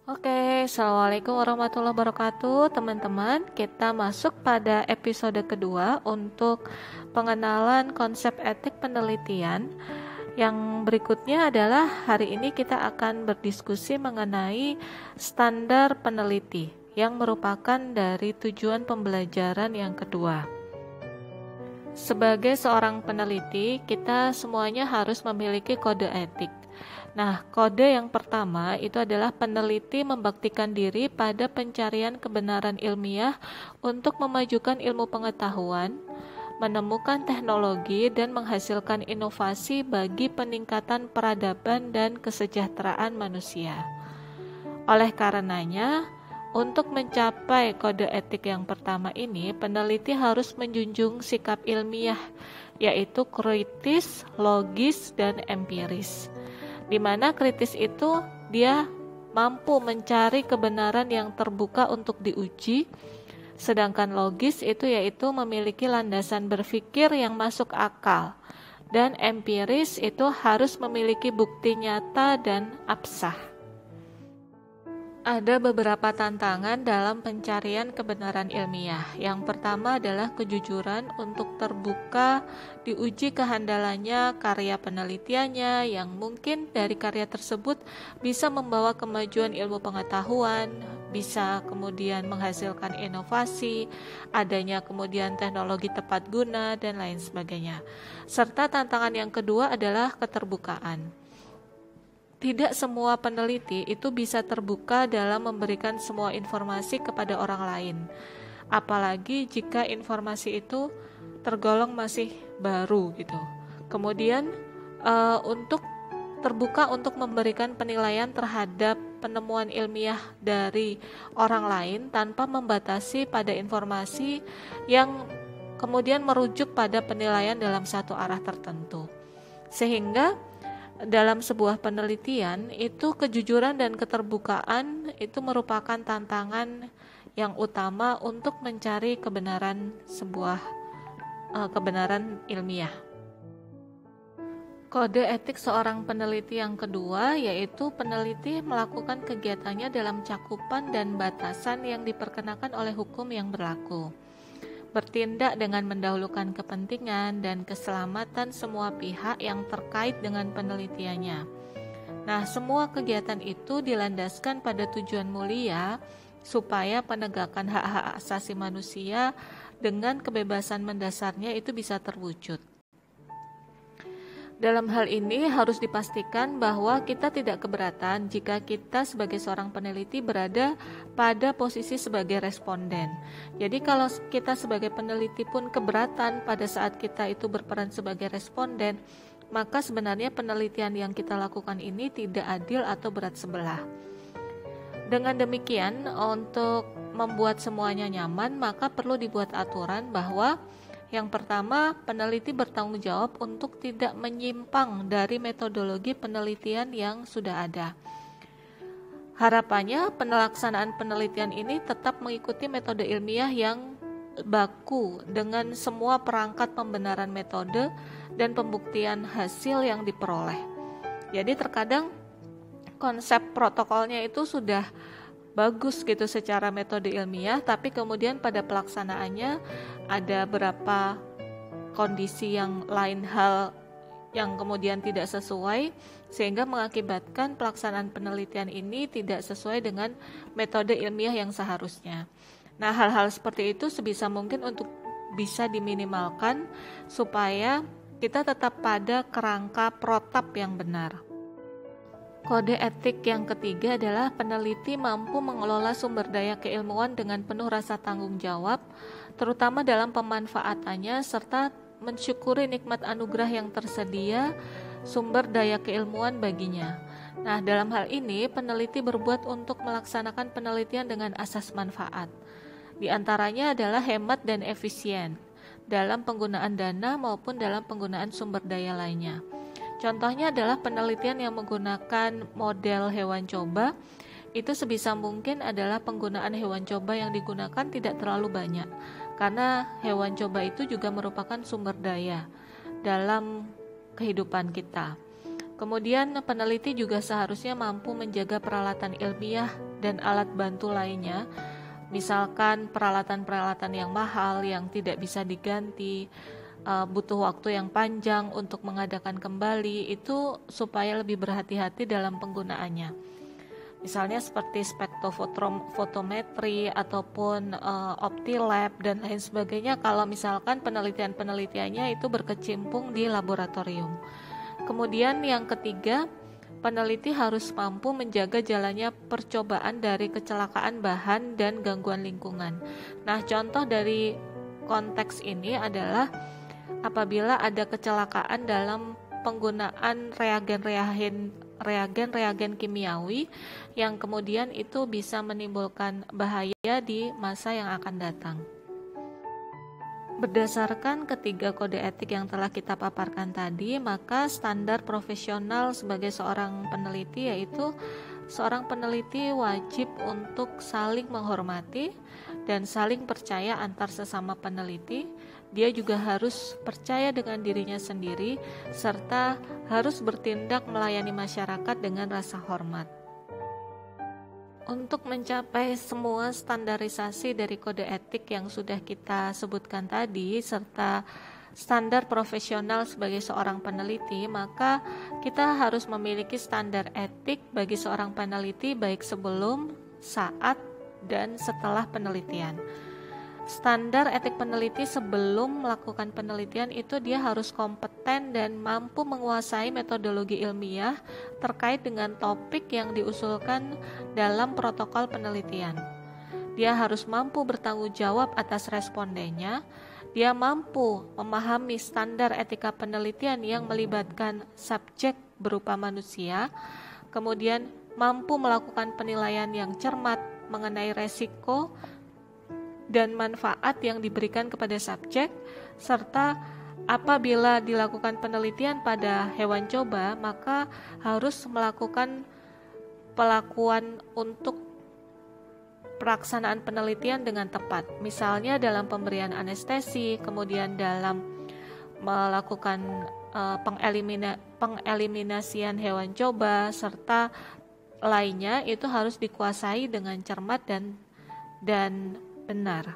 Assalamualaikum warahmatullahi wabarakatuh, teman-teman. Kita masuk pada episode kedua untuk pengenalan konsep etik penelitian. Yang berikutnya adalah hari ini kita akan berdiskusi mengenai standar peneliti yang merupakan dari tujuan pembelajaran yang kedua. Sebagai seorang peneliti, kita semuanya harus memiliki kode etik. Nah, kode yang pertama itu adalah peneliti membaktikan diri pada pencarian kebenaran ilmiah untuk memajukan ilmu pengetahuan, menemukan teknologi, dan menghasilkan inovasi bagi peningkatan peradaban dan kesejahteraan manusia. Oleh karenanya, untuk mencapai kode etik yang pertama ini, peneliti harus menjunjung sikap ilmiah, yaitu kritis, logis, dan empiris. Di mana kritis itu dia mampu mencari kebenaran yang terbuka untuk diuji, sedangkan logis itu yaitu memiliki landasan berpikir yang masuk akal, dan empiris itu harus memiliki bukti nyata dan absah. Ada beberapa tantangan dalam pencarian kebenaran ilmiah. Yang pertama adalah kejujuran untuk terbuka diuji kehandalannya karya penelitiannya yang mungkin dari karya tersebut bisa membawa kemajuan ilmu pengetahuan, bisa kemudian menghasilkan inovasi, adanya kemudian teknologi tepat guna, dan lain sebagainya. Serta tantangan yang kedua adalah keterbukaan. Tidak semua peneliti itu bisa terbuka dalam memberikan semua informasi kepada orang lain, apalagi jika informasi itu tergolong masih baru gitu. Kemudian untuk terbuka untuk memberikan penilaian terhadap penemuan ilmiah dari orang lain tanpa membatasi pada informasi yang kemudian merujuk pada penilaian dalam satu arah tertentu. Sehingga dalam sebuah penelitian itu kejujuran dan keterbukaan itu merupakan tantangan yang utama untuk mencari kebenaran kebenaran ilmiah. Kode etik seorang peneliti yang kedua yaitu peneliti melakukan kegiatannya dalam cakupan dan batasan yang diperkenakan oleh hukum yang berlaku. Bertindak dengan mendahulukan kepentingan dan keselamatan semua pihak yang terkait dengan penelitiannya. Nah, semua kegiatan itu dilandaskan pada tujuan mulia supaya penegakan hak-hak asasi manusia dengan kebebasan mendasarnya itu bisa terwujud. Dalam hal ini harus dipastikan bahwa kita tidak keberatan jika kita sebagai seorang peneliti berada pada posisi sebagai responden. Jadi kalau kita sebagai peneliti pun keberatan pada saat kita itu berperan sebagai responden, maka sebenarnya penelitian yang kita lakukan ini tidak adil atau berat sebelah. Dengan demikian, untuk membuat semuanya nyaman, maka perlu dibuat aturan bahwa yang pertama, peneliti bertanggung jawab untuk tidak menyimpang dari metodologi penelitian yang sudah ada. Harapannya, pelaksanaan penelitian ini tetap mengikuti metode ilmiah yang baku dengan semua perangkat pembenaran metode dan pembuktian hasil yang diperoleh. Jadi terkadang konsep protokolnya itu sudah bagus gitu secara metode ilmiah, tapi kemudian pada pelaksanaannya ada beberapa kondisi yang lain hal yang kemudian tidak sesuai sehingga mengakibatkan pelaksanaan penelitian ini tidak sesuai dengan metode ilmiah yang seharusnya. Nah, hal-hal seperti itu sebisa mungkin untuk bisa diminimalkan supaya kita tetap pada kerangka protap yang benar. Kode etik yang ketiga adalah peneliti mampu mengelola sumber daya keilmuan dengan penuh rasa tanggung jawab, terutama dalam pemanfaatannya serta mensyukuri nikmat anugerah yang tersedia sumber daya keilmuan baginya. Nah, dalam hal ini peneliti berbuat untuk melaksanakan penelitian dengan asas manfaat. Di antaranya adalah hemat dan efisien dalam penggunaan dana maupun dalam penggunaan sumber daya lainnya. Contohnya adalah penelitian yang menggunakan model hewan coba, itu sebisa mungkin adalah penggunaan hewan coba yang digunakan tidak terlalu banyak, karena hewan coba itu juga merupakan sumber daya dalam kehidupan kita. Kemudian peneliti juga seharusnya mampu menjaga peralatan ilmiah dan alat bantu lainnya, misalkan peralatan-peralatan yang mahal yang tidak bisa diganti, butuh waktu yang panjang untuk mengadakan kembali, itu supaya lebih berhati-hati dalam penggunaannya. Misalnya seperti spektrofotometri ataupun optilab dan lain sebagainya kalau misalkan penelitiannya itu berkecimpung di laboratorium. Kemudian yang ketiga, peneliti harus mampu menjaga jalannya percobaan dari kecelakaan bahan dan gangguan lingkungan. Nah, contoh dari konteks ini adalah apabila ada kecelakaan dalam penggunaan reagen kimiawi yang kemudian itu bisa menimbulkan bahaya di masa yang akan datang. Berdasarkan ketiga kode etik yang telah kita paparkan tadi, maka standar profesional sebagai seorang peneliti yaitu seorang peneliti wajib untuk saling menghormati dan saling percaya antar sesama peneliti. Dia juga harus percaya dengan dirinya sendiri serta harus bertindak melayani masyarakat dengan rasa hormat. Untuk mencapai semua standarisasi dari kode etik yang sudah kita sebutkan tadi serta standar profesional sebagai seorang peneliti, maka kita harus memiliki standar etik bagi seorang peneliti baik sebelum, saat, dan setelah penelitian. Standar etik peneliti sebelum melakukan penelitian itu dia harus kompeten dan mampu menguasai metodologi ilmiah terkait dengan topik yang diusulkan dalam protokol penelitian. Dia harus mampu bertanggung jawab atas respondennya. Dia mampu memahami standar etika penelitian yang melibatkan subjek berupa manusia, kemudian mampu melakukan penilaian yang cermat mengenai resiko dan manfaat yang diberikan kepada subjek, serta apabila dilakukan penelitian pada hewan coba, maka harus melakukan pelakuan untuk pelaksanaan penelitian dengan tepat. Misalnya dalam pemberian anestesi, kemudian dalam melakukan pengeliminasian hewan coba, serta lainnya itu harus dikuasai dengan cermat dan benar.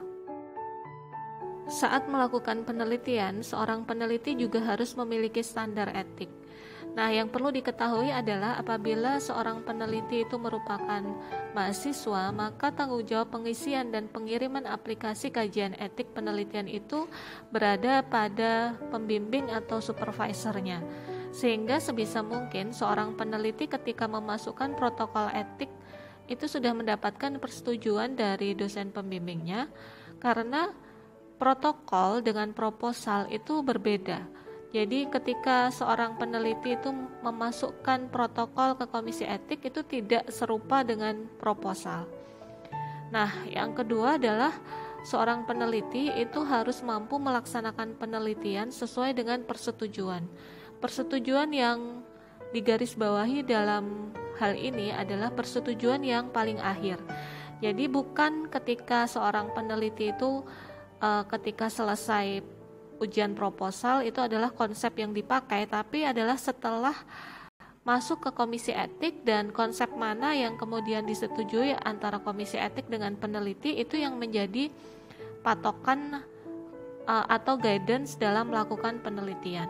Saat melakukan penelitian, seorang peneliti juga harus memiliki standar etik. Nah, yang perlu diketahui adalah apabila seorang peneliti itu merupakan mahasiswa, maka tanggung jawab pengisian dan pengiriman aplikasi kajian etik penelitian itu berada pada pembimbing atau supervisornya. Sehingga sebisa mungkin seorang peneliti ketika memasukkan protokol etik itu sudah mendapatkan persetujuan dari dosen pembimbingnya, karena protokol dengan proposal itu berbeda. Jadi ketika seorang peneliti itu memasukkan protokol ke komisi etik itu tidak serupa dengan proposal. Nah, yang kedua adalah seorang peneliti itu harus mampu melaksanakan penelitian sesuai dengan persetujuan. Persetujuan yang digarisbawahi dalam hal ini adalah persetujuan yang paling akhir. Jadi bukan ketika seorang peneliti itu ketika selesai ujian proposal itu adalah konsep yang dipakai, tapi adalah setelah masuk ke komisi etik dan konsep mana yang kemudian disetujui antara komisi etik dengan peneliti itu yang menjadi patokan atau guidance dalam melakukan penelitian.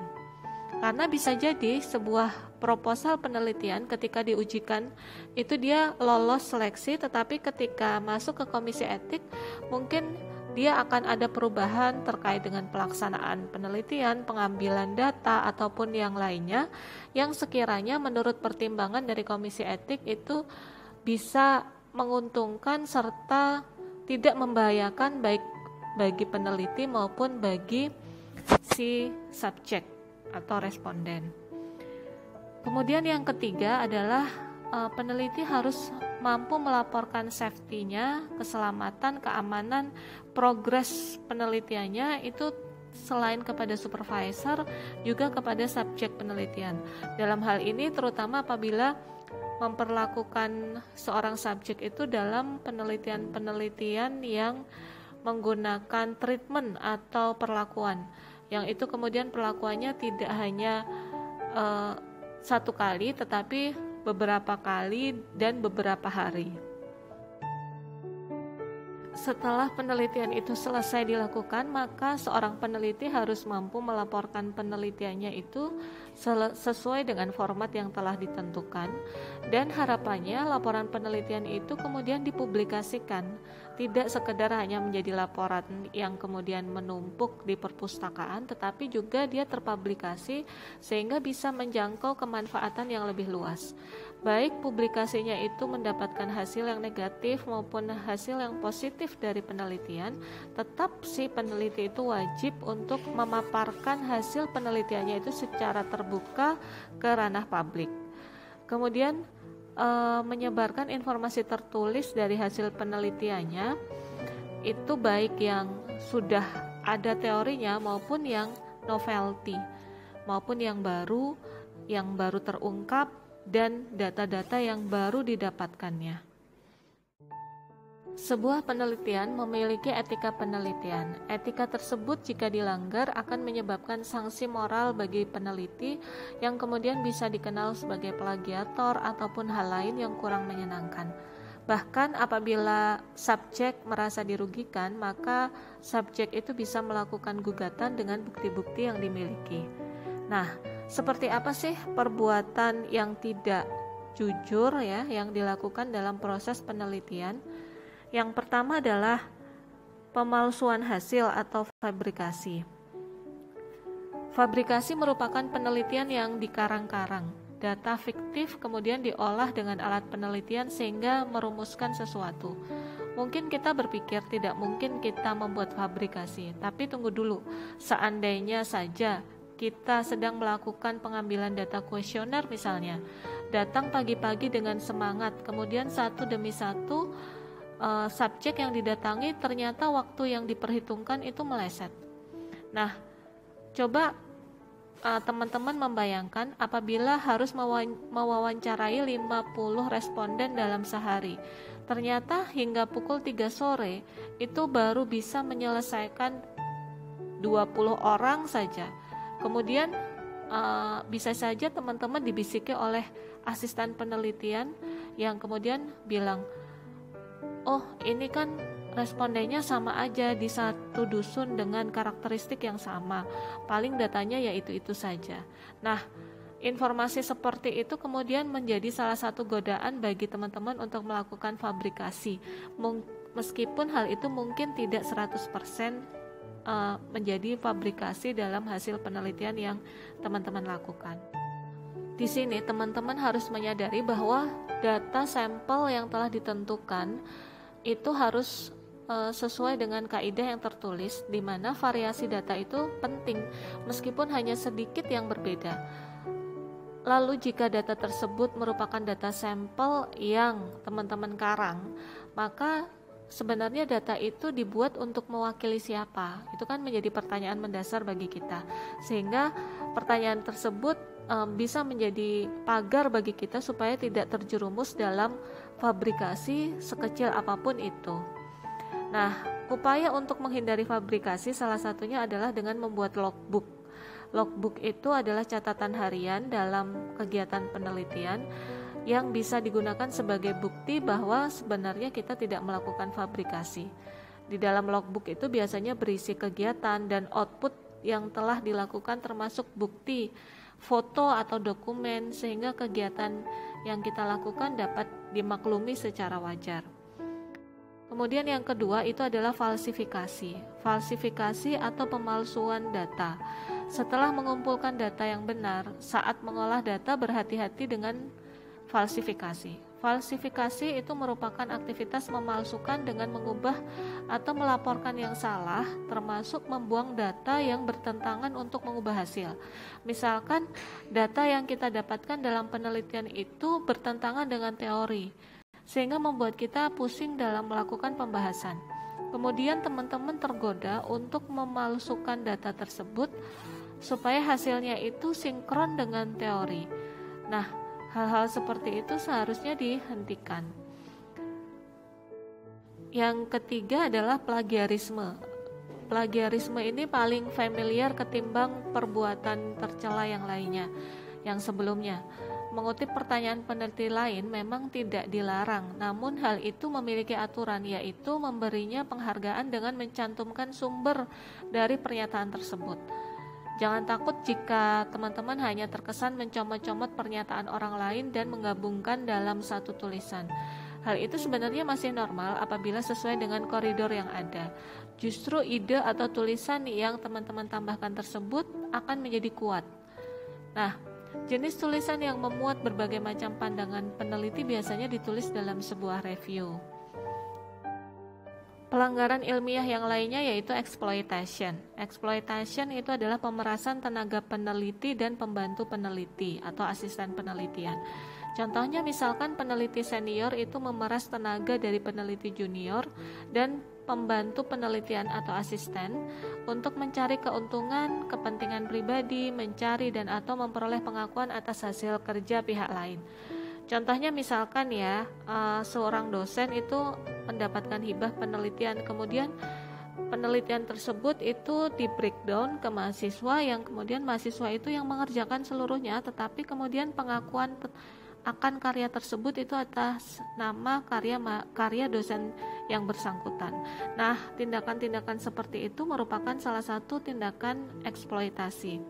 Karena bisa jadi sebuah proposal penelitian ketika diujikan itu dia lolos seleksi, tetapi ketika masuk ke komisi etik mungkin dia akan ada perubahan terkait dengan pelaksanaan penelitian, pengambilan data ataupun yang lainnya yang sekiranya menurut pertimbangan dari komisi etik itu bisa menguntungkan serta tidak membahayakan baik bagi peneliti maupun bagi si subjek atau responden. Kemudian yang ketiga adalah peneliti harus mampu melaporkan safety-nya, keselamatan, keamanan, progres penelitiannya itu selain kepada supervisor juga kepada subjek penelitian. Dalam hal ini terutama apabila memperlakukan seorang subjek itu dalam penelitian-penelitian yang menggunakan treatment atau perlakuan, yang itu kemudian perlakuannya tidak hanya satu kali, tetapi beberapa kali dan beberapa hari. Setelah penelitian itu selesai dilakukan, maka seorang peneliti harus mampu melaporkan penelitiannya itu sesuai dengan format yang telah ditentukan, dan harapannya laporan penelitian itu kemudian dipublikasikan, tidak sekedar hanya menjadi laporan yang kemudian menumpuk di perpustakaan, tetapi juga dia terpublikasi sehingga bisa menjangkau kemanfaatan yang lebih luas. Baik publikasinya itu mendapatkan hasil yang negatif maupun hasil yang positif dari penelitian, tetap si peneliti itu wajib untuk memaparkan hasil penelitiannya itu secara terbuka ke ranah publik. Kemudian menyebarkan informasi tertulis dari hasil penelitiannya, itu baik yang sudah ada teorinya maupun yang novelty, maupun yang baru terungkap, dan data-data yang baru didapatkannya. Sebuah penelitian memiliki etika penelitian. Etika tersebut jika dilanggar akan menyebabkan sanksi moral bagi peneliti yang kemudian bisa dikenal sebagai plagiator ataupun hal lain yang kurang menyenangkan. Bahkan apabila subjek merasa dirugikan, maka subjek itu bisa melakukan gugatan dengan bukti-bukti yang dimiliki. Nah, seperti apa sih perbuatan yang tidak jujur ya yang dilakukan dalam proses penelitian? Yang pertama adalah pemalsuan hasil atau fabrikasi. Fabrikasi merupakan penelitian yang dikarang-karang. Data fiktif kemudian diolah dengan alat penelitian sehingga merumuskan sesuatu. Mungkin kita berpikir tidak mungkin kita membuat fabrikasi, tapi tunggu dulu. Seandainya saja kita sedang melakukan pengambilan data kuesioner misalnya, datang pagi-pagi dengan semangat, kemudian satu demi satu subjek yang didatangi ternyata waktu yang diperhitungkan itu meleset. Nah, coba teman-teman membayangkan apabila harus mewawancarai 50 responden dalam sehari. Ternyata hingga pukul 3 sore itu baru bisa menyelesaikan 20 orang saja. Kemudian bisa saja teman-teman dibisiki oleh asisten penelitian yang kemudian bilang, oh ini kan respondennya sama aja di satu dusun dengan karakteristik yang sama, paling datanya ya itu saja. Nah, informasi seperti itu kemudian menjadi salah satu godaan bagi teman-teman untuk melakukan fabrikasi, meskipun hal itu mungkin tidak 100% menjadi fabrikasi dalam hasil penelitian yang teman-teman lakukan. Di sini teman-teman harus menyadari bahwa data sampel yang telah ditentukan itu harus sesuai dengan kaidah yang tertulis, di mana variasi data itu penting meskipun hanya sedikit yang berbeda. Lalu jika data tersebut merupakan data sampel yang teman-teman karang, maka sebenarnya data itu dibuat untuk mewakili siapa? Itu kan menjadi pertanyaan mendasar bagi kita. Sehingga pertanyaan tersebut bisa menjadi pagar bagi kita supaya tidak terjerumus dalam fabrikasi sekecil apapun itu. Nah, upaya untuk menghindari fabrikasi salah satunya adalah dengan membuat logbook. Logbook itu adalah catatan harian dalam kegiatan penelitian yang bisa digunakan sebagai bukti bahwa sebenarnya kita tidak melakukan fabrikasi. Di dalam logbook itu biasanya berisi kegiatan dan output yang telah dilakukan termasuk bukti, foto atau dokumen, sehingga kegiatan yang kita lakukan dapat dimaklumi secara wajar. Kemudian yang kedua itu adalah falsifikasi. Falsifikasi atau pemalsuan data. Setelah mengumpulkan data yang benar, saat mengolah data berhati-hati dengan falsifikasi. Falsifikasi itu merupakan aktivitas memalsukan dengan mengubah atau melaporkan yang salah, termasuk membuang data yang bertentangan untuk mengubah hasil. Misalkan data yang kita dapatkan dalam penelitian itu bertentangan dengan teori, sehingga membuat kita pusing dalam melakukan pembahasan. Kemudian teman-teman tergoda untuk memalsukan data tersebut supaya hasilnya itu sinkron dengan teori. Nah, hal-hal seperti itu seharusnya dihentikan. Yang ketiga adalah plagiarisme. Plagiarisme ini paling familiar ketimbang perbuatan tercela yang lainnya, yang sebelumnya. Mengutip pertanyaan peneliti lain memang tidak dilarang, namun hal itu memiliki aturan, yaitu memberinya penghargaan dengan mencantumkan sumber dari pernyataan tersebut. Jangan takut jika teman-teman hanya terkesan mencomot-comot pernyataan orang lain dan menggabungkan dalam satu tulisan. Hal itu sebenarnya masih normal apabila sesuai dengan koridor yang ada. Justru ide atau tulisan yang teman-teman tambahkan tersebut akan menjadi kuat. Nah, jenis tulisan yang memuat berbagai macam pandangan peneliti biasanya ditulis dalam sebuah review. Pelanggaran ilmiah yang lainnya yaitu exploitation. Exploitation itu adalah pemerasan tenaga peneliti dan pembantu peneliti atau asisten penelitian. Contohnya misalkan peneliti senior itu memeras tenaga dari peneliti junior dan pembantu penelitian atau asisten untuk mencari keuntungan, kepentingan pribadi, mencari dan atau memperoleh pengakuan atas hasil kerja pihak lain. Contohnya misalkan seorang dosen itu mendapatkan hibah penelitian, kemudian penelitian tersebut itu di breakdown ke mahasiswa yang kemudian mahasiswa itu yang mengerjakan seluruhnya, tetapi kemudian pengakuan akan karya tersebut itu atas nama karya dosen yang bersangkutan. Nah, tindakan-tindakan seperti itu merupakan salah satu tindakan eksploitasi.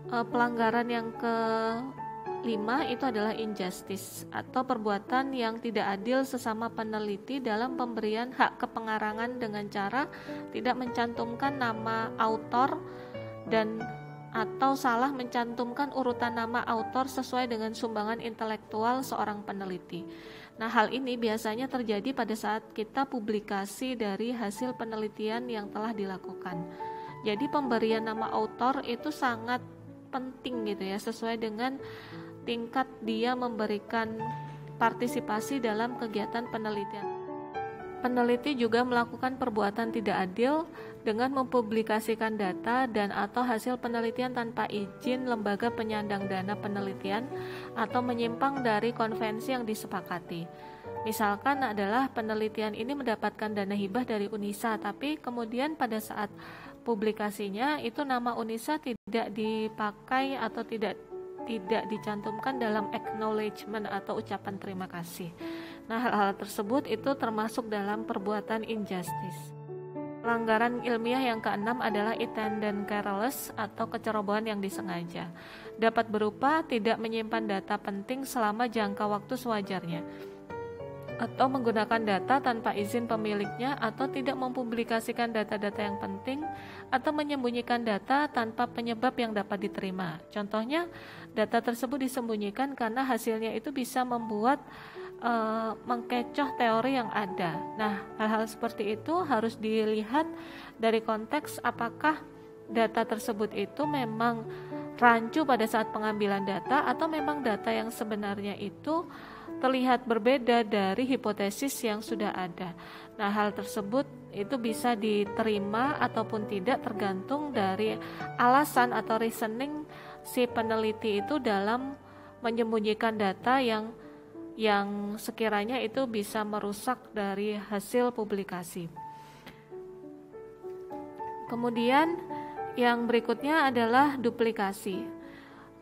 Pelanggaran yang kelima itu adalah injustice atau perbuatan yang tidak adil sesama peneliti dalam pemberian hak kepengarangan dengan cara tidak mencantumkan nama autor dan atau salah mencantumkan urutan nama autor sesuai dengan sumbangan intelektual seorang peneliti. Nah, hal ini biasanya terjadi pada saat kita publikasi dari hasil penelitian yang telah dilakukan. Jadi pemberian nama autor itu sangat penting gitu ya, sesuai dengan tingkat dia memberikan partisipasi dalam kegiatan penelitian. Peneliti juga melakukan perbuatan tidak adil dengan mempublikasikan data dan atau hasil penelitian tanpa izin lembaga penyandang dana penelitian atau menyimpang dari konvensi yang disepakati. Misalkan adalah penelitian ini mendapatkan dana hibah dari UNISA, tapi kemudian pada saat publikasinya itu nama UNISA tidak dipakai atau tidak dicantumkan dalam acknowledgement atau ucapan terima kasih. Nah, hal-hal tersebut itu termasuk dalam perbuatan injustice. Pelanggaran ilmiah yang keenam adalah attendant careless atau kecerobohan yang disengaja. Dapat berupa tidak menyimpan data penting selama jangka waktu sewajarnya, atau menggunakan data tanpa izin pemiliknya, atau tidak mempublikasikan data-data yang penting, atau menyembunyikan data tanpa penyebab yang dapat diterima. Contohnya, data tersebut disembunyikan karena hasilnya itu bisa membuat mengkecoh teori yang ada. Nah, hal-hal seperti itu harus dilihat dari konteks apakah data tersebut itu memang rancu pada saat pengambilan data atau memang data yang sebenarnya itu terlihat berbeda dari hipotesis yang sudah ada. Nah, hal tersebut itu bisa diterima ataupun tidak tergantung dari alasan atau reasoning si peneliti itu dalam menyembunyikan data yang sekiranya itu bisa merusak dari hasil publikasi. Kemudian yang berikutnya adalah duplikasi.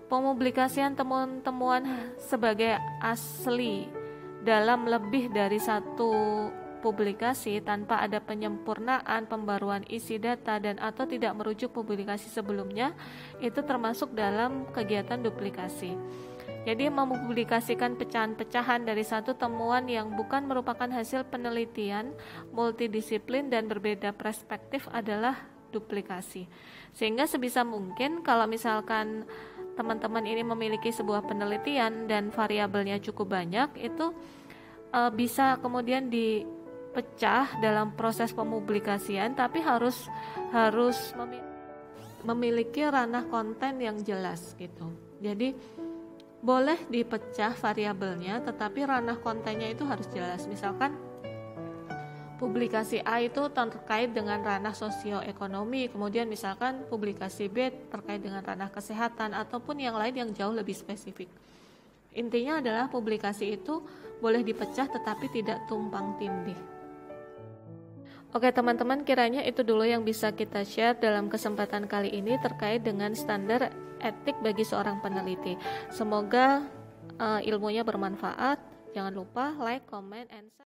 Pemublikasian temuan-temuan sebagai asli dalam lebih dari satu publikasi tanpa ada penyempurnaan, pembaruan isi data dan atau tidak merujuk publikasi sebelumnya itu termasuk dalam kegiatan duplikasi. Jadi mempublikasikan pecahan-pecahan dari satu temuan yang bukan merupakan hasil penelitian multidisiplin dan berbeda perspektif adalah duplikasi. Sehingga sebisa mungkin kalau misalkan teman-teman ini memiliki sebuah penelitian dan variabelnya cukup banyak, itu bisa kemudian dipecah dalam proses pemupublikasian, tapi harus memiliki ranah konten yang jelas gitu. Jadi boleh dipecah variabelnya, tetapi ranah kontennya itu harus jelas. Misalkan publikasi A itu terkait dengan ranah sosioekonomi, kemudian misalkan publikasi B terkait dengan ranah kesehatan ataupun yang lain yang jauh lebih spesifik. Intinya adalah publikasi itu boleh dipecah tetapi tidak tumpang tindih. Oke teman-teman, kiranya itu dulu yang bisa kita share dalam kesempatan kali ini terkait dengan standar etik bagi seorang peneliti. Semoga ilmunya bermanfaat. Jangan lupa like, comment, and share.